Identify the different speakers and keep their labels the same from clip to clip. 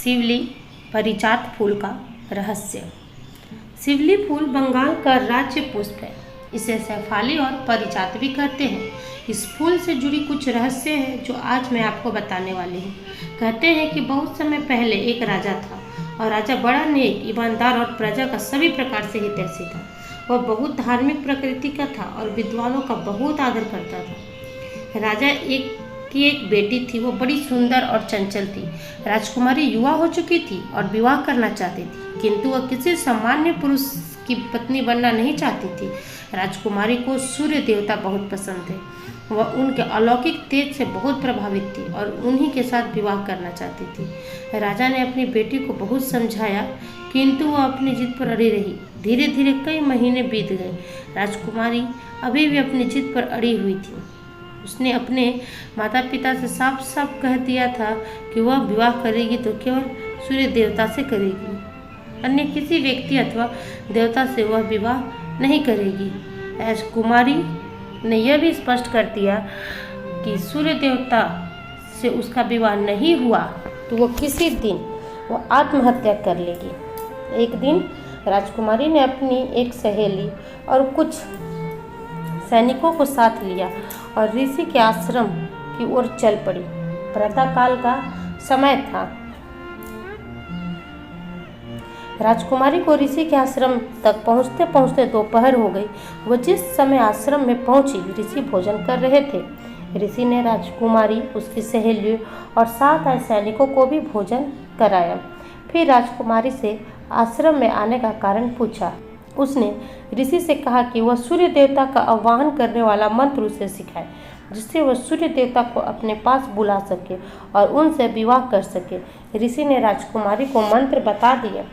Speaker 1: शिवली परिजात फूल का रहस्य। शिवली फूल बंगाल का राज्य पुष्प है। इसे शेफाली और परिजात भी कहते हैं। इस फूल से जुड़ी कुछ रहस्य हैं जो आज मैं आपको बताने वाली हूँ। कहते हैं कि बहुत समय पहले एक राजा था और राजा बड़ा नेक, ईमानदार और प्रजा का सभी प्रकार से हितैषी था। वह बहुत धार्मिक प्रकृति का था और विद्वानों का बहुत आदर करता था। राजा की एक बेटी थी। वो बड़ी सुंदर और चंचल थी। राजकुमारी युवा हो चुकी थी और विवाह करना चाहती थी, किंतु वह किसी सामान्य पुरुष की पत्नी बनना नहीं चाहती थी। राजकुमारी को सूर्य देवता बहुत पसंद थे। वह उनके अलौकिक तेज से बहुत प्रभावित थी और उन्हीं के साथ विवाह करना चाहती थी। राजा ने अपनी बेटी को बहुत समझाया, किंतु वह अपनी जिद पर अड़ी रही। धीरे धीरे कई महीने बीत गए। राजकुमारी अभी भी अपनी जिद पर अड़ी हुई थी। उसने अपने माता पिता से साफ साफ कह दिया था कि वह विवाह करेगी तो केवल सूर्य देवता से करेगी, अन्य किसी व्यक्ति अथवा देवता से वह विवाह नहीं करेगी। राजकुमारी ने यह भी स्पष्ट कर दिया कि सूर्य देवता से उसका विवाह नहीं हुआ तो वह किसी दिन वह आत्महत्या कर लेगी। एक दिन राजकुमारी ने अपनी एक सहेली और कुछ सैनिकों को साथ लिया और ऋषि के आश्रम की ओर चल पड़ी। प्रातःकाल का समय था। राजकुमारी को ऋषि के आश्रम तक पहुंचते पहुंचते दोपहर हो गई। वह जिस समय आश्रम में पहुंची, ऋषि भोजन कर रहे थे। ऋषि ने राजकुमारी, उसकी सहेलियों और साथ आए सैनिकों को भी भोजन कराया। फिर राजकुमारी से आश्रम में आने का कारण पूछा। उसने ऋषि से कहा कि वह सूर्य देवता का आह्वान करने वाला मंत्र उसे सिखाए, जिससे वह सूर्य देवता को अपने पास बुला सके और उनसे विवाह कर सके। ऋषि ने राजकुमारी को मंत्र बता दिया।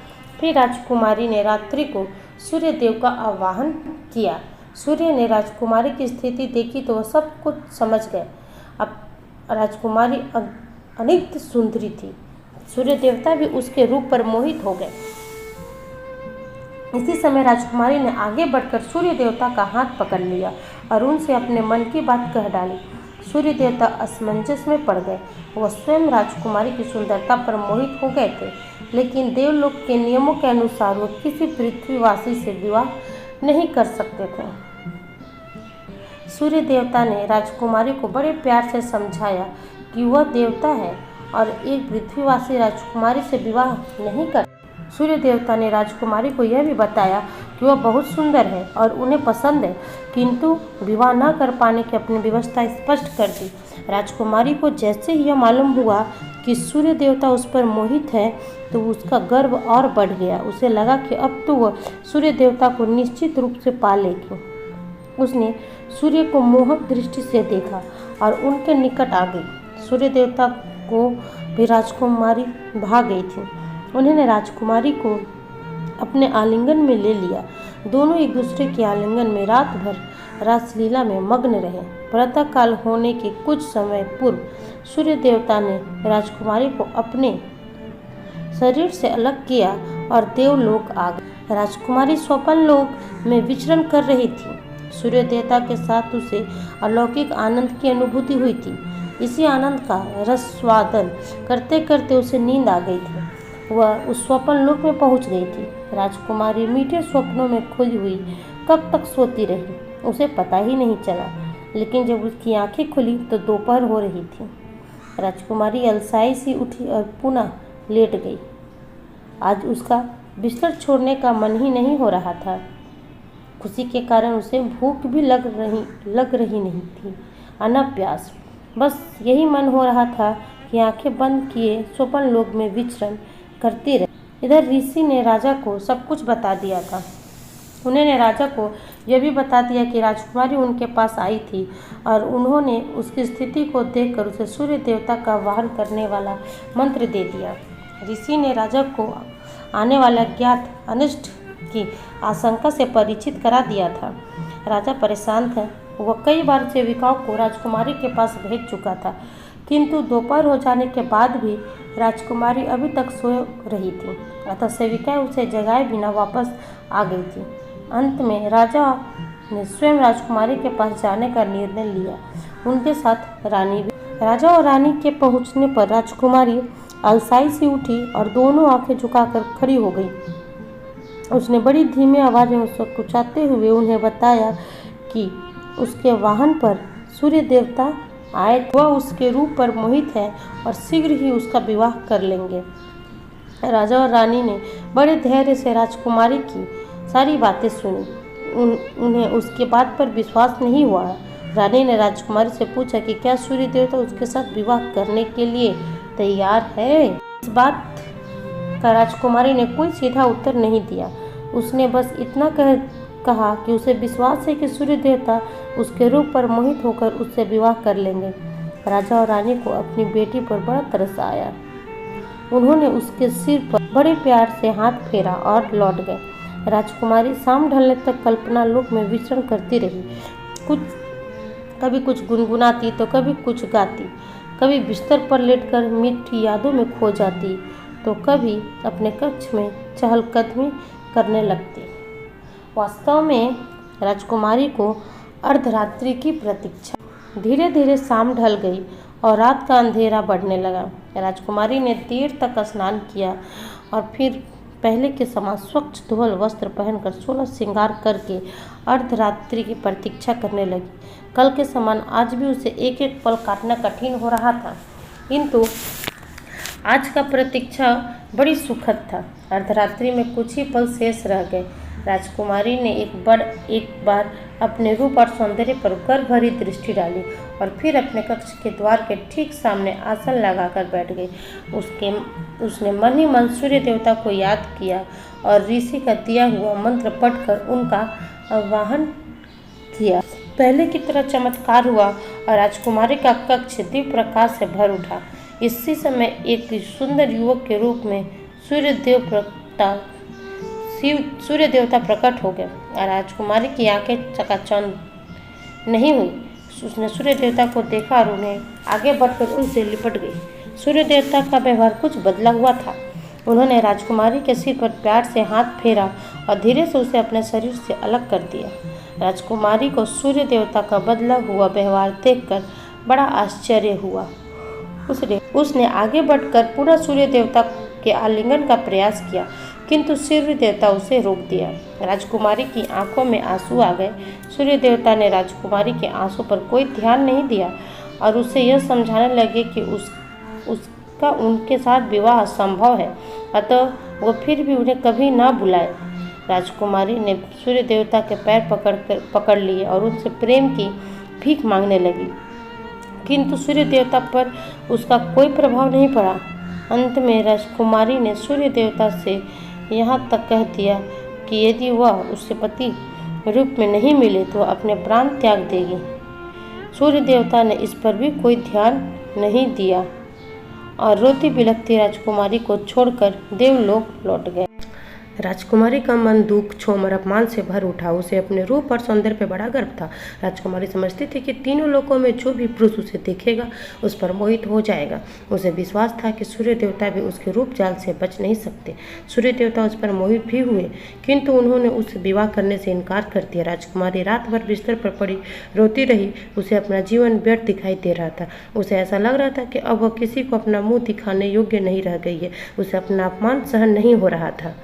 Speaker 1: फिर राजकुमारी ने रात्रि को सूर्य देव का आह्वान किया। सूर्य ने राजकुमारी की स्थिति देखी तो वह सब कुछ समझ गए। अब राजकुमारी अनित्य सुंदरी थी। सूर्य देवता भी उसके रूप पर मोहित हो गए। इसी समय राजकुमारी ने आगे बढ़कर सूर्य देवता का हाथ पकड़ लिया और उनसे अपने मन की बात कह डाली। सूर्य देवता असमंजस में पड़ गए। वह स्वयं राजकुमारी की सुंदरता पर मोहित हो गए थे, लेकिन देवलोक के नियमों के अनुसार वह किसी पृथ्वीवासी से विवाह नहीं कर सकते थे। सूर्य देवता ने राजकुमारी को बड़े प्यार से समझाया कि वह देवता है और एक पृथ्वीवासी राजकुमारी से विवाह नहीं कर। सूर्य देवता ने राजकुमारी को यह भी बताया कि वह बहुत सुंदर है और उन्हें पसंद है, किंतु विवाह न कर पाने की अपनी व्यवस्था स्पष्ट कर दी। राजकुमारी को जैसे ही यह मालूम हुआ कि सूर्य देवता उस पर मोहित है तो उसका गर्व और बढ़ गया। उसे लगा कि अब तो वह सूर्य देवता को निश्चित रूप से पा लेगी। उसने सूर्य को मोहक दृष्टि से देखा और उनके निकट आ गई। सूर्य देवता को भी राजकुमारी भा गई थी। उन्होंने राजकुमारी को अपने आलिंगन में ले लिया। दोनों एक दूसरे के आलिंगन में रात भर रासलीला में मग्न रहे। प्रातःकाल होने के कुछ समय पूर्व सूर्य देवता ने राजकुमारी को अपने शरीर से अलग किया और देवलोक आ गई। राजकुमारी स्वप्न लोक में विचरण कर रही थी। सूर्य देवता के साथ उसे अलौकिक आनंद की अनुभूति हुई थी। इसी आनंद का रसस्वादन करते करते उसे नींद आ गई थी। वह उस स्वप्न लोक में पहुंच गई थी। राजकुमारी मीठे स्वप्नों में खोई हुई कब तक सोती रही, उसे पता ही नहीं चला। लेकिन जब उसकी आंखें खुली तो दोपहर हो रही थी। राजकुमारी अलसाई सी उठी और पुनः लेट गई। आज उसका बिस्तर छोड़ने का मन ही नहीं हो रहा था। खुशी के कारण उसे भूख भी लग रही नहीं थी, न प्यास। बस यही मन हो रहा था कि आंखें बंद किए स्वप्न लोक में विचरण करती रही। इधर ऋषि ने राजा को सब कुछ बता दिया था। उन्होंने राजा को यह भी बता दिया कि राजकुमारी उनके पास आई थी और उन्होंने उसकी स्थिति को देखकर उसे सूर्य देवता का आह्वान करने वाला मंत्र दे दिया। ऋषि ने राजा को आने वाला ज्ञात अनिष्ट की आशंका से परिचित करा दिया था। राजा परेशान था। वह कई बार सेविकाओं को राजकुमारी के पास भेज चुका था, किंतु दोपहर हो जाने के बाद भी राजकुमारी अभी तक सो रही थी। अतः सेविकाएं उसे जगाए बिना वापस आ गई थी। अंत में राजा ने स्वयं राजकुमारी के पास जाने का निर्णय लिया। उनके साथ रानी भी। राजा और रानी के पहुंचने पर राजकुमारी अलसाई सी उठी और दोनों आंखें झुकाकर खड़ी हो गई। उसने बड़ी धीमी आवाज में सकुचाते हुए उन्हें बताया कि उसके वाहन पर सूर्य देवता आए, वह उसके रूप पर मोहित है और शीघ्र ही उसका विवाह कर लेंगे। राजा और रानी ने बड़े धैर्य से राजकुमारी की सारी बातें सुनी। उन्हें उसके बात पर विश्वास नहीं हुआ। रानी ने राजकुमारी से पूछा कि क्या सूर्य देवता उसके साथ विवाह करने के लिए तैयार है। इस बात का राजकुमारी ने कोई सीधा उत्तर नहीं दिया। उसने बस इतना कहा कि उसे विश्वास है कि सूर्य देवता उसके रूप पर मोहित होकर उससे विवाह कर लेंगे। राजा और रानी को अपनी बेटी पर बड़ा तरस आया। उन्होंने उसके सिर पर बड़े प्यार से हाथ फेरा और लौट गए। राजकुमारी शाम ढलने तक कल्पना लोक में विचरण करती रही। कभी कुछ गुनगुनाती तो कभी कुछ गाती, कभी बिस्तर पर लेटकर मीठी यादों में खो जाती तो कभी अपने कक्ष में चहलकदमी करने लगती। वास्तव में राजकुमारी को अर्धरात्रि की प्रतीक्षा। धीरे धीरे शाम ढल गई और रात का अंधेरा बढ़ने लगा। राजकुमारी ने देर तक स्नान किया और फिर पहले के समान स्वच्छ धोल वस्त्र पहनकर 16 श्रृंगार करके अर्धरात्रि की प्रतीक्षा करने लगी। कल के समान आज भी उसे एक एक पल काटना कठिन हो रहा था, किंतु आज का प्रतीक्षा बड़ी सुखद था। अर्धरात्रि में कुछ ही पल शेष रह गए। राजकुमारी ने एक बार अपने रूप और सौंदर्य पर गर्व भरी दृष्टि डाली और फिर अपने कक्ष के द्वार के ठीक सामने आसन लगाकर बैठ गई। उसने मन ही मन सूर्य देवता को याद किया और ऋषि का दिया हुआ मंत्र पढ़कर उनका आवाहन किया। पहले की तरह चमत्कार हुआ और राजकुमारी का कक्ष दिव्य प्रकाश से भर उठा। इसी समय एक सुंदर युवक के रूप में सूर्य देवता प्रकट हो गए और राजकुमारी की आंखें चकाचौंध नहीं हुई। उसने सूर्य देवता को देखा और उन्हें आगे बढ़कर उनसे लिपट गई। सूर्य देवता का व्यवहार कुछ बदला हुआ था। उन्होंने राजकुमारी के सिर पर प्यार से हाथ फेरा और धीरे से उसे अपने शरीर से अलग कर दिया। राजकुमारी को सूर्य देवता का बदला हुआ व्यवहार देखकर बड़ा आश्चर्य हुआ। उसने आगे बढ़कर पुनः सूर्य देवता के आलिंगन का प्रयास किया, किंतु सूर्य देवता उसे रोक दिया। राजकुमारी की आंखों में आंसू आ गए। सूर्य देवता ने राजकुमारी के आंसू पर कोई ध्यान नहीं दिया और उसे यह समझाने लगे कि उसका उनके साथ विवाह असंभव है, अतः वो फिर भी उन्हें कभी ना बुलाए। राजकुमारी ने सूर्य देवता के पैर पकड़ लिए और उनसे प्रेम की भीख मांगने लगी, किंतु सूर्य देवता पर उसका कोई प्रभाव नहीं पड़ा। अंत में राजकुमारी ने सूर्य देवता से यहाँ तक कह दिया कि यदि वह उससे पति रूप में नहीं मिले तो अपने प्राण त्याग देगी। सूर्य देवता ने इस पर भी कोई ध्यान नहीं दिया और रोती बिलखती राजकुमारी को छोड़कर देवलोक लौट गए। राजकुमारी का मन दुख, क्षोभ और अपमान से भर उठा। उसे अपने रूप और सौंदर्य पर बड़ा गर्व था। राजकुमारी समझती थी कि तीनों लोकों में जो भी पुरुष उसे देखेगा उस पर मोहित हो जाएगा। उसे विश्वास था कि सूर्य देवता भी उसके रूप जाल से बच नहीं सकते। सूर्य देवता उस पर मोहित भी हुए, किंतु उन्होंने उससे विवाह करने से इनकार कर दिया। राजकुमारी रात भर बिस्तर पर पड़ी रोती रही। उसे अपना जीवन व्यर्थ दिखाई दे रहा था। उसे ऐसा लग रहा था कि अब वह किसी को अपना मुँह दिखाने योग्य नहीं रह गई है। उसे अपना अपमान सहन नहीं हो रहा था।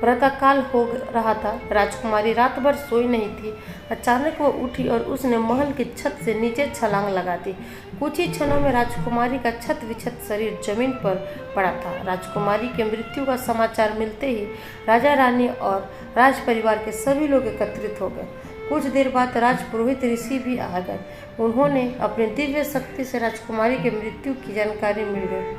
Speaker 1: प्रातःकाल हो रहा था। राजकुमारी रात भर सोई नहीं थी। अचानक वो उठी और उसने महल की छत से नीचे छलांग लगा दी। कुछ ही क्षणों में राजकुमारी का छत विछत शरीर जमीन पर पड़ा था। राजकुमारी के मृत्यु का समाचार मिलते ही राजा रानी और राज परिवार के सभी लोग एकत्रित हो गए। कुछ देर बाद राजपुरोहित ऋषि भी आ गए। उन्होंने अपनी दिव्य शक्ति से राजकुमारी के मृत्यु की जानकारी मिल गई।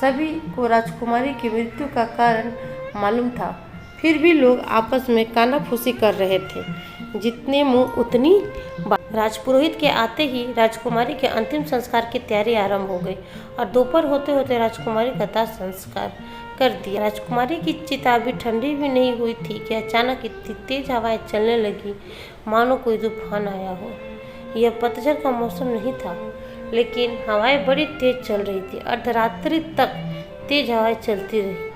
Speaker 1: सभी को राजकुमारी की मृत्यु का कारण मालूम था, फिर भी लोग आपस में कानाफूसी कर रहे थे। जितने मुंह उतनी बात। राजपुरोहित के आते ही राजकुमारी के अंतिम संस्कार की तैयारी आरंभ हो गई और दोपहर होते होते राजकुमारी का दाह संस्कार कर दिया। राजकुमारी की चिता अभी ठंडी भी नहीं हुई थी कि अचानक इतनी तेज हवाएं चलने लगी मानो कोई तूफान आया हो। यह पतझड़ का मौसम नहीं था, लेकिन हवाएं बड़ी तेज चल रही थी। अर्धरात्रि तक तेज हवाएं चलती रही।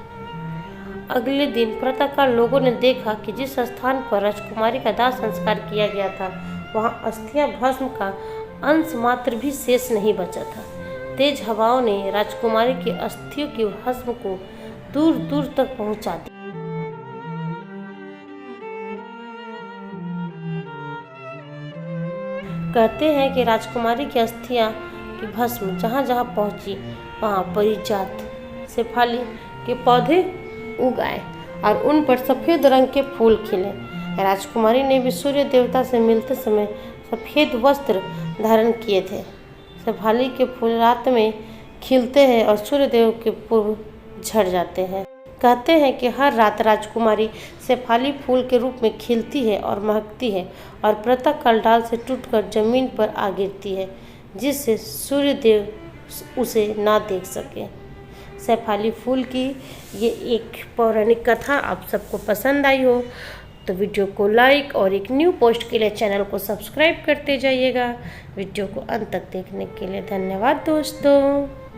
Speaker 1: अगले दिन प्रातःकाल लोगों ने देखा कि जिस स्थान पर राजकुमारी का दाह संस्कार किया गया था वहां अस्थियां भस्म का अंश मात्र भी शेष नहीं बचा था। तेज हवाओं ने राजकुमारी की अस्थियों की भस्म को दूर दूर तक पहुंचा दिया। कहते हैं कि राजकुमारी की अस्थियां की भस्म जहाँ जहाँ पहुंची वहाँ परिजात शेफाली के पौधे उग आए और उन पर सफ़ेद रंग के फूल खिले। राजकुमारी ने भी सूर्य देवता से मिलते समय सफ़ेद वस्त्र धारण किए थे। शेफाली के फूल रात में खिलते हैं और सूर्यदेव के पूर्व झड़ जाते हैं। कहते हैं कि हर रात राजकुमारी शेफाली फूल के रूप में खिलती है और महकती है और प्रातःकाल डाल से टूटकर जमीन पर आ गिरती है, जिससे सूर्यदेव उसे ना देख सके। शेफाली फूल की ये एक पौराणिक कथा आप सबको पसंद आई हो तो वीडियो को लाइक और एक न्यू पोस्ट के लिए चैनल को सब्सक्राइब करते जाइएगा। वीडियो को अंत तक देखने के लिए धन्यवाद दोस्तों।